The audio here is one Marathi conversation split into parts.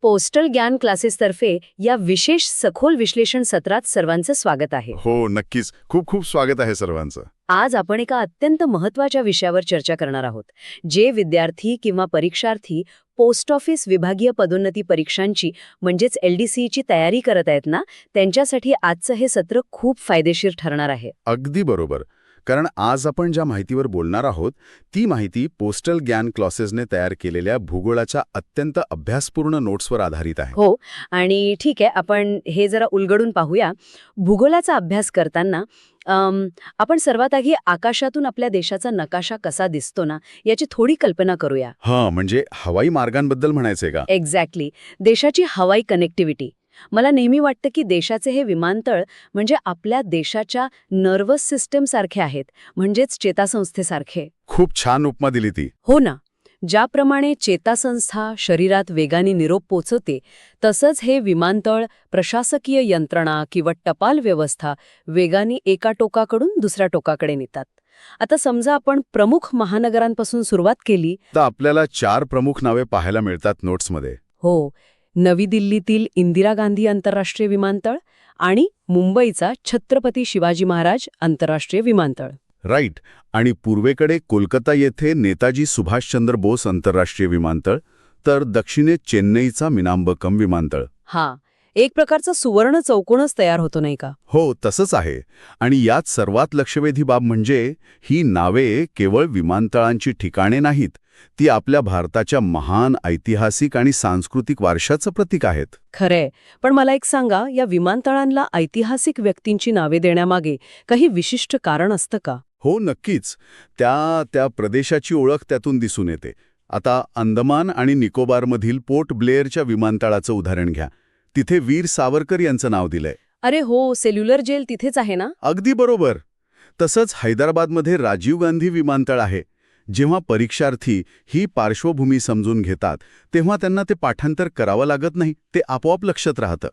पोस्टल ज्ञान क्लासेसतर्फे या विशेष सखोल विश्लेषण सत्रात सर्वांचं स्वागत आहे. हो नक्कीच. खूप खूप स्वागत आहे सर्वांचं. आज आपण एका अत्यंत महत्त्वाच्या विषयावर चर्चा करणार आहोत. जे विद्यार्थी किंवा परीक्षार्थी पोस्ट ऑफिस विभागीय पदोन्नती परीक्षांची म्हणजेच LDCची तयारी करत आहेत ना, त्यांच्यासाठी आजचं हे सत्र खूप फायदेशीर ठरणार आहे. अगदी बरोबर. कारण आज आपण ज्या माहितीवर बोलणार आहोत ती माहिती पोस्टल ज्ञान क्लासेसने तयार केलेल्या भूगोलाच्या अत्यंत अभ्यासपूर्ण नोट्सवर आधारित आहे. हो, आणि ठीक आहे, आपण हे जरा उलगडून पाहूया. भूगोलाचा अभ्यास करताना आपण सर्वात आधी आकाशातून आपल्या देशाचा नकाशा कसा दिसतो ना, याची थोडी कल्पना करूया. हां, म्हणजे हवाई मार्गांबद्दल म्हणायचंय का? एक्झॅक्टली. देशाची हवाई कनेक्टिव्हिटी. मला नेहमी वाटतं की देशाचे हे विमानतळ म्हणजे आपल्या देशाच्या नर्वस सिस्टम सारखे आहेत, म्हणजेच चेतासंस्थेसारखे. खूप छान उपमा दिली ती. हो ना. ज्याप्रमाणे चेतासंस्था शरीरात वेगाने निरोप पोचवते, तसंच हे विमानतळ प्रशासकीय यंत्रणा किंवा टपाल व्यवस्था वेगाने एका टोकाकडून दुसऱ्या टोकाकडे नेतात. आता समजा आपण प्रमुख महानगरांपासून सुरुवात केली तर आपल्याला 4 प्रमुख नावे पाहायला मिळतात नोट्समध्ये. हो, नवी दिल्लीतील इंदिरा गांधी आंतरराष्ट्रीय विमानतळ आणि मुंबईचा छत्रपती शिवाजी महाराज आंतरराष्ट्रीय विमानतळ. राईट. आणि पूर्वेकडे कोलकाता येथे नेताजी सुभाषचंद्र बोस आंतरराष्ट्रीय विमानतळ, तर दक्षिणेत चेन्नईचा मिनांबकम विमानतळ. हा, एक प्रकारचा सुवर्ण चौकोनच तयार होतो नाही का? हो, तसंच आहे. आणि यात सर्वात लक्षवेधी बाब म्हणजे ही नावे केवळ विमानतळांची ठिकाणे नाहीत, ती आपल्या भारताच्या महान ऐतिहासिक आणि सांस्कृतिक वारशाचं प्रतीक आहेत. खरंय. पण मला एक सांगा, या विमानतळांना ऐतिहासिक व्यक्तींची नावे देण्यामागे काही विशिष्ट कारण असतं का? हो, नक्कीच. त्या प्रदेशाची ओळख त्यातून दिसून येते. आता अंदमान आणि निकोबारमधील पोर्ट ब्लेअरच्या विमानतळाचं उदाहरण घ्या. तिथे वीर सावरकर यांचं नाव दिलंय. अरे हो, सेल्युलर जेल तिथेच आहे ना? अगदी बरोबर. तसंच हैदराबादमध्ये राजीव गांधी विमानतळ आहे. जेव्हा परीक्षार्थी ही पार्श्वभूमी समजून घेतात तेव्हा त्यांना ते पाठांतर करावं लागत नाही, ते आपोआप लक्षात राहतं.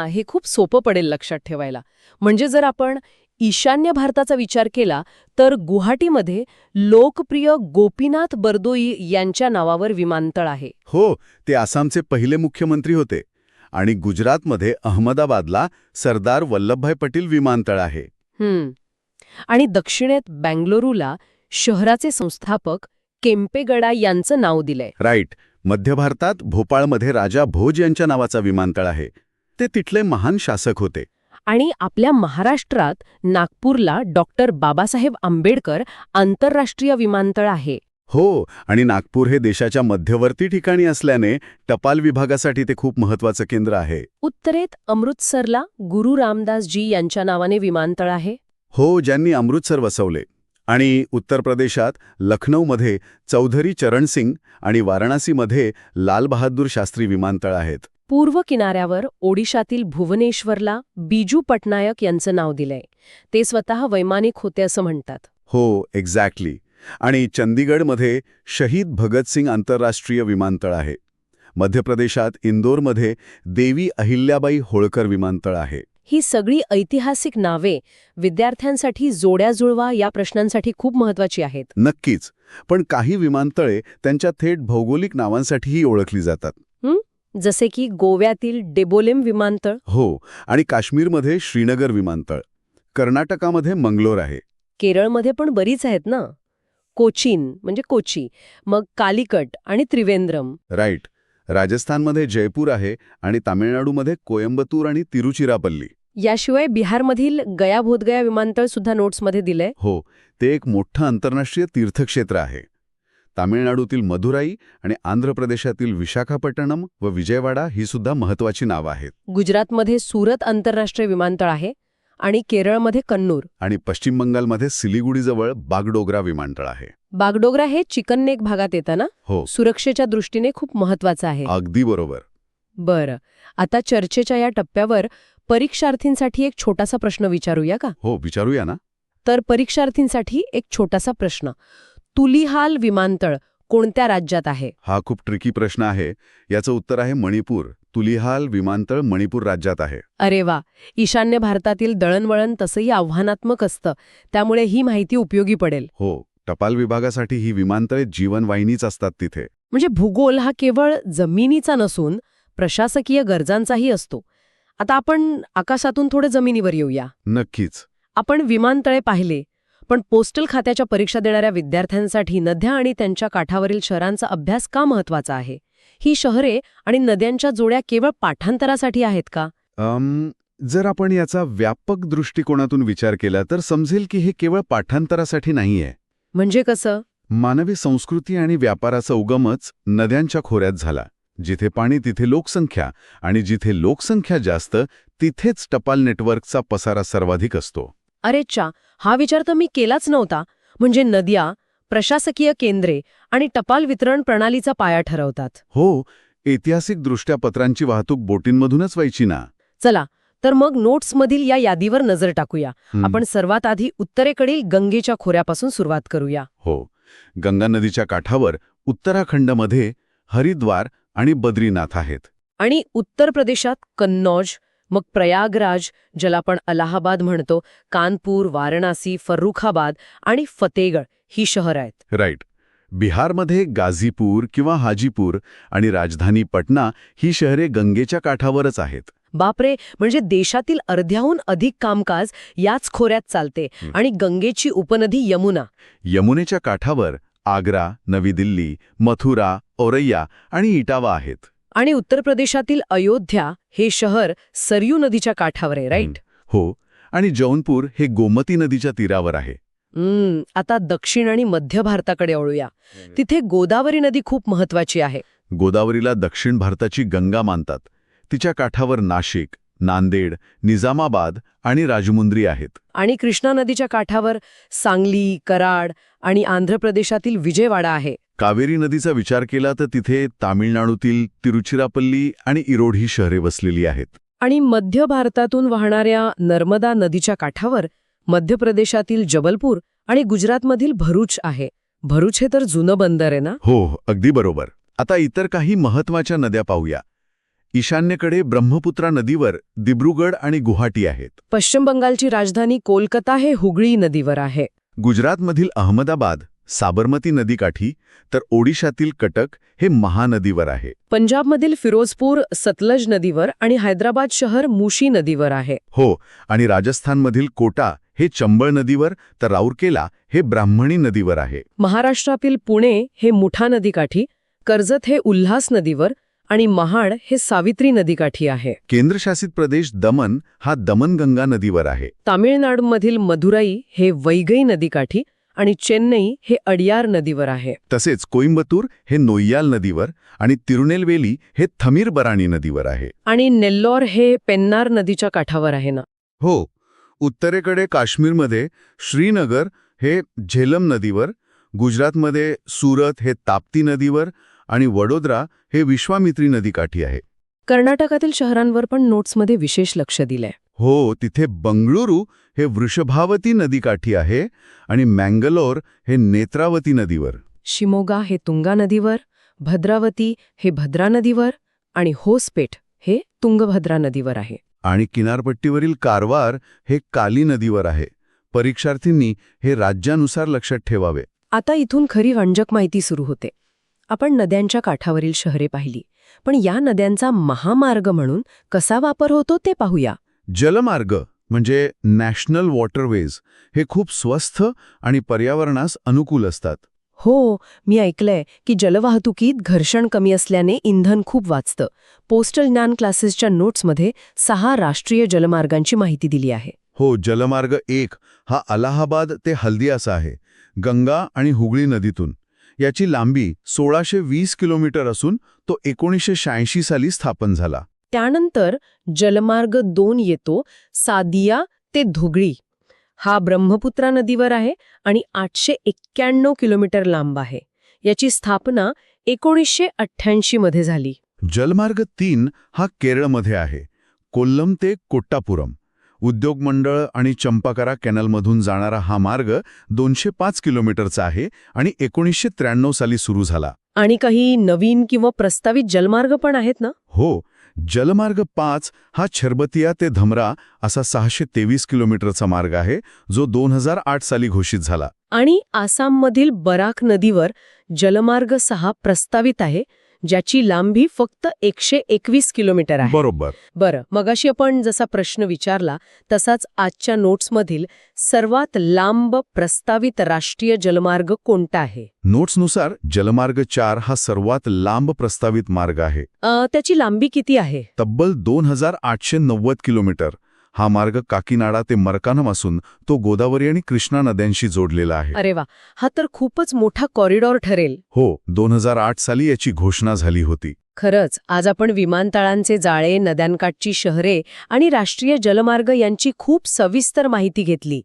हे खूप सोपं पडेल लक्षात ठेवायला. म्हणजे जर आपण ईशान्य भारताचा विचार केला तर गुवाहाटीमध्ये लोकप्रिय गोपीनाथ बरदोई यांच्या नावावर विमानतळ आहे. हो, ते आसामचे पहिले मुख्यमंत्री होते. आणि गुजरातमध्ये अहमदाबादला सरदार वल्लभभाई पटेल विमानतळ आहे. आणि दक्षिणेत बँगलोरूला शहराचे संस्थापक केम्पेगौडा यांचं नाव दिलंय. राईट. मध्य भारतात भोपाळमध्ये राजा भोज यांच्या नावाचा विमानतळ आहे. ते तिथले महान शासक होते. आणि आपल्या महाराष्ट्रात नागपूरला डॉक्टर बाबासाहेब आंबेडकर आंतरराष्ट्रीय विमानतळ आहे. हो, आणि नागपूर हे देशाच्या मध्यवर्ती ठिकाणी असल्याने टपाल विभागासाठी ते खूप महत्वाचं केंद्र आहे. उत्तरेत अमृतसरला गुरु रामदासजी यांच्या नावाने विमानतळ आहे. हो, ज्यांनी अमृतसर वसवले. आणि उत्तर प्रदेशात लखनौमध्ये चौधरी चरण सिंग आणि वाराणसीमध्ये लाल बहादूर शास्त्री विमानतळ आहेत. पूर्व किनाऱ्यावर ओडिशातील भुवनेश्वरला बिजू पटनायक यांचं नाव दिलंय. ते स्वतः वैमानिक होते असं म्हणतात. हो, एक्झॅक्टली. आणि चंदीगडमध्ये शहीद भगतसिंग आंतरराष्ट्रीय विमानतळ आहे. मध्य प्रदेशात इंदोरमध्ये देवी अहिल्याबाई होळकर विमानतळ आहे. ही सगळी ऐतिहासिक नावे विद्यार्थ्यांसाठी जोड्या जुळवा या प्रश्नांसाठी खूप महत्वाची आहेत. नक्कीच. पण काही विमानतळे त्यांच्या थेट भौगोलिक नावांसाठीही ओळखली जातात. जसे की गोव्यातील डेबोलिम विमानतळ. हो, आणि काश्मीरमध्ये श्रीनगर विमानतळ. कर्नाटकामध्ये मंगलोर आहे. केरळमध्ये पण बरीच आहेत ना. कोचीन म्हणजे कोची, मग कालिकट आणि त्रिवेंद्रम. राईट. राजस्थानमध्ये जयपूर आहे आणि तामिळनाडूमध्ये कोयंबतूर आणि तिरुचिरापल्ली. याशिवाय बिहारमधील गया बोधगया विमानतळ सुद्धा नोट्समध्ये दिलंय. हो, ते एक मोठं आंतरराष्ट्रीय तीर्थक्षेत्र आहे. तामिळनाडूतील मदुराई आणि आंध्र प्रदेशातील विशाखापट्टणम व विजयवाडा ही सुद्धा महत्वाची नावं आहेत. गुजरातमध्ये सुरत आंतरराष्ट्रीय विमानतळ आहे आणि केरळमध्ये कन्नूर. आणि पश्चिम बंगालमध्ये सिलिगुडीजवळ बागडोगरा विमानतळ आहे. बागडोगरा हे चिकननेक भागात येतं ना? हो. सुरक्षेच्या दृष्टीने खूप महत्वाचं आहे. अगदी बरोबर. बरं, आता चर्चेच्या या टप्प्यावर परीक्षार्थींसाठी एक छोटासा प्रश्न विचारूया का? हो, विचारूया ना. तर परीक्षार्थींसाठी एक छोटासा प्रश्न. तुलिहाल विमानतळ कोणत्या राज्यात आहे? हा खूप ट्रिकी प्रश्न आहे. याचं उत्तर आहे मणिपूर. तुलिहाल विमानतळ मणिपूर राज्यात आहे. अरे वा, ईशान्य भारतातील दळणवळण तसंही आव्हानात्मक असतं, त्यामुळे ही माहिती उपयोगी पडेल. हो, टपाल विभागासाठी ही विमानतळे जीवनवाहिनीच असतात तिथे. म्हणजे भूगोल हा केवळ जमिनीचा नसून प्रशासकीय गरजांचाही असतो. आता आपण आकाशातून थोडं जमिनीवर येऊया. नक्कीच. आपण विमानतळे पाहिले, पण पोस्टल खात्याच्या परीक्षा देणाऱ्या विद्यार्थ्यांसाठी नद्या आणि त्यांच्या काठावरील शहरांचा अभ्यास का महत्वाचा आहे? ही शहरे आणि नद्यांच्या जोड्या केवळ पाठांतरासाठी आहेत का? जर आपण याचा व्यापक दृष्टिकोनातून विचार केला तर समजेल की हे केवळ पाठांतरासाठी नाहीये. म्हणजे कसं? मानवी संस्कृती आणि व्यापाराचा उगमच नद्यांच्या खोऱ्यात झाला. जिथे पाणी तिथे लोकसंख्या, आणि जिथे लोकसंख्या जास्त तिथेच टपाल नेटवर्कचा पसारा सर्वाधिक असतो. अरे चा, हा विचार तर मी केलाच नव्हता. म्हणजे नद्या, प्रशासकीय केंद्रे आणि टपाल वितरण प्रणालीचा पाया ठरवतात. हो, ऐतिहासिकदृष्ट्या पत्रांची वाहतूक बोटींमधूनच व्हायची ना. चला, तर मग नोट्समधील या यादीवर नजर टाकूया. आपण सर्वात आधी उत्तरेकडील गंगेच्या खोऱ्यापासून सुरुवात करूया. हो, गंगा नदीच्या काठावर उत्तराखंडमध्ये हरिद्वार आणि बद्रीनाथ आहेत. आणि उत्तर प्रदेशात कन्नौज, मग प्रयागराज, ज्याला आपण अलाहाबाद म्हणतो, कानपूर, वाराणसी, फर्रुखाबाद आणि फतेगड ही शहरं आहेत. राईट. बिहारमध्ये गाझीपूर किंवा हाजीपूर आणि राजधानी पटना ही शहरे गंगेच्या काठावरच आहेत. बापरे, म्हणजे देशातील अर्ध्याहून अधिक कामकाज याच खोऱ्यात चालते. आणि गंगेची उपनदी यमुना. यमुनेच्या काठावर आग्रा, नवी दिल्ली, मथुरा, औरैया आणि इटावा आहेत. आणि उत्तर प्रदेशातील अयोध्या हे शहर सरयू नदीच्या काठावर आहे, राईट? हो, आणि जौनपूर हे गोमती नदीच्या तीरावर आहे. आता दक्षिण आणि मध्य भारताकडे वळूया. तिथे गोदावरी नदी खूप महत्वाची आहे. गोदावरीला दक्षिण भारताची गंगा मानतात. तिच्या काठावर नाशिक, नांदेड, निजामाबाद आणि राजमुंद्री आहेत. आणि कृष्णा नदीच्या काठावर सांगली, कराड आणि आंध्र प्रदेशातील विजयवाडा आहे. कावेरी नदीचा विचार केला तर तिथे तामिळनाडूतील तिरुचिरापल्ली आणि इरोड ही शहरे वसलेली आहेत. आणि मध्य भारतातून वाहणाऱ्या नर्मदा नदीच्या काठावर मध्य प्रदेशातील जबलपूर आणि गुजरातमधील भरूच आहे. भरूच हे तर जुनं बंदर आहे ना? हो, अगदी बरोबर. आता इतर काही महत्वाच्या नद्या पाहूया. ईशान्येकडे ब्रह्मपुत्रा नदीवर दिब्रुगड आणि गुवाहाटी आहेत. पश्चिम बंगालची राजधानी कोलकाता हे हुगळी नदीवर आहे. गुजरातमधील अहमदाबाद साबरमती नदीकाठी, तर ओडिशातील कटक हे महानदीवर आहे. पंजाबमधील फिरोजपूर सतलज नदीवर आणि हैदराबाद शहर मुशी नदीवर आहे. हो, आणि राजस्थानमधील कोटा हे चंबळ नदीवर, तर राऊरकेला हे ब्राह्मणी नदीवर आहे. महाराष्ट्रातील पुणे हे मुठा नदीकाठी, कर्जत हे उल्हास नदीवर आणि महाड हे सावित्री नदीकाठी आहे. केंद्रशासित प्रदेश दमन हा दमनगंगा नदीवर आहे. तामिळनाडूमधील मदुराई हे वैगई नदीकाठी आणि चेन्नई हे अडियार नदीवर आहे. तसेच कोइंबतूर हे नोय्याल नदीवर आणि तिरुनेलवेली हे थमीरबराणी नदीवर आहे. आणि नेल्लोर हे पेन्नार नदीच्या काठावर आहे ना? हो, उत्तरेकडे काश्मीरमध्ये श्रीनगर हे झेलम नदीवर, गुजरातमध्ये सुरत हे ताप्ती नदीवर आणि वडोदरा हे विश्वामित्री नदीकाठी आहे. कर्नाटकातील शहरांवर पण नोट्समध्ये विशेष लक्ष दिलंय. हो, तिथे बंगळुरू हे वृषभावती नदीकाठी आहे आणि मँगलोर हे नेत्रावती नदीवर. शिमोगा हे तुंगा नदीवर, भद्रावती हे भद्रा नदीवर आणि होसपेठ हे तुंगभद्रा नदीवर आहे. आणि किनारपट्टीवरील कारवार हे काली नदीवर आहे. परीक्षार्थींनी हे राज्यानुसार लक्षात ठेवावे. आता इथून खरी रंजक माहिती सुरू होते. आपण नद्यांच्या काठावरील शहरे पाहिली, पण या नद्यांचा महामार्ग म्हणून कसा वापर होतो ते पाहूया. जलमार्ग म्हणजे नॅशनल वॉटरवेज हे खूप स्वस्थ आणि पर्यावरणास अनुकूल असतात. हो, मी ऐकलंय की जलवाहतुकीत घर्षण कमी असल्याने इंधन खूप वाचतं. पोस्टल ज्ञान क्लासेसच्या नोट्समध्ये 6 राष्ट्रीय जलमार्गांची माहिती दिली आहे. हो, जलमार्ग 1 हा अलाहाबाद ते हल्दियाचा आहे, गंगा आणि हुगळी नदीतून. याची लांबी 1620 किलोमीटर असून तो 1986 साली स्थापन झाला. त्यानंतर जलमार्ग 2 येतो, सादिया ते धुगळी. हा ब्रह्मपुत्रा नदीवर आहे आणि 891 किलोमीटर लांब आहे. याची स्थापना 1988 मध्ये झाली. जलमार्ग 3 हा केरळमध्ये आहे, कोल्लम ते कोट्टापुरम. उद्योग मंडळ आणि चंपाकारा कॅनलमधून जाणारा हा मार्ग 205 किलोमीटरचा आहे आणि 1993 साली सुरू झाला. आणि काही नवीन किंवा प्रस्तावित जलमार्ग पण आहेत ना? हो, जलमार्ग 5 हा छरबतिया ते धमरा असा 623 किलोमीटरचा मार्ग आहे, जो 2008 साली घोषित झाला. आणि आसाममधील बराक नदीवर जलमार्ग 6 प्रस्तावित आहे, ज्याची लांबी फक्त 121 किलोमीटर आहे. बरोबर. बरं, मगाशी आपण जसा प्रश्न विचारला तसाच आजच्या नोट्समधील सर्वात लांब प्रस्तावित राष्ट्रीय जलमार्ग कोणता आहे? नोट्सनुसार जलमार्ग 4 हा सर्वात लांब प्रस्तावित मार्ग आहे. त्याची लांबी किती आहे? तब्बल 2890 किलोमीटर. हा मार्ग काकीनाडा ते मरकानम असून तो गोदावरी आणि कृष्णा नद्यांशी जोडलेला आहे. अरे वा, हा तर खूपच मोठा कॉरिडॉर ठरेल. हो, 2008 साली याची घोषणा झाली होती. खरंच, आज आपण विमानतळांचे जाळे, नद्यांकाठची शहरे आणि राष्ट्रीय जलमार्ग यांची खूप सविस्तर माहिती घेतली.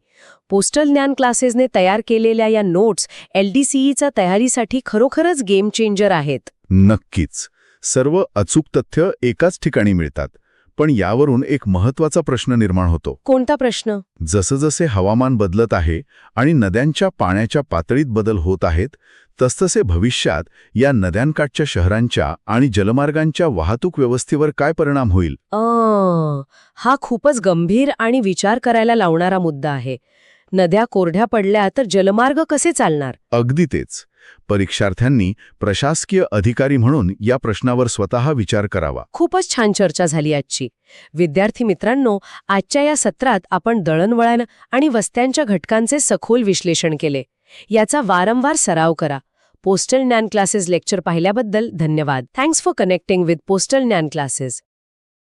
पोस्टल ज्ञान क्लासेसने तयार केलेल्या या नोट्स LDCEच्या तयारीसाठी खरोखरच गेम चेंजर आहेत. नक्कीच. सर्व अचूक तथ्य एकाच ठिकाणी मिळतात. पण यावरून एक महत्त्वाचा प्रश्न निर्माण होतो. कोणता प्रश्न? जसजसे हवामान बदलत आहे आणि नद्यांच्या पाण्याच्या पातळीत बदल होत आहेत, तसतसे भविष्यात या नद्यांकाठच्या शहरांच्या आणि जलमार्गांच्या वाहतूक व्यवस्थेवर काय परिणाम होईल? हा खूपच गंभीर आणि विचार करायला लावणारा मुद्दा आहे. नद्या कोरड्या पडल्या तर जलमार्ग कसे चालणार? अगदी तेच. परीक्षार्थ्यांनी प्रशासकीय अधिकारी म्हणून या प्रश्नावर स्वतः विचार करावा. खूपच छान चर्चा झाली आजची. विद्यार्थी मित्रांनो, आजच्या या सत्रात आपण दळणवळण आणि वस्त्यांच्या घटकांचे सखोल विश्लेषण केले. याचा वारंवार सराव करा. पोस्टल ज्ञान क्लासेस लेक्चर पाहिल्याबद्दल धन्यवाद. Thanks for connecting with postal ज्ञान क्लासेस.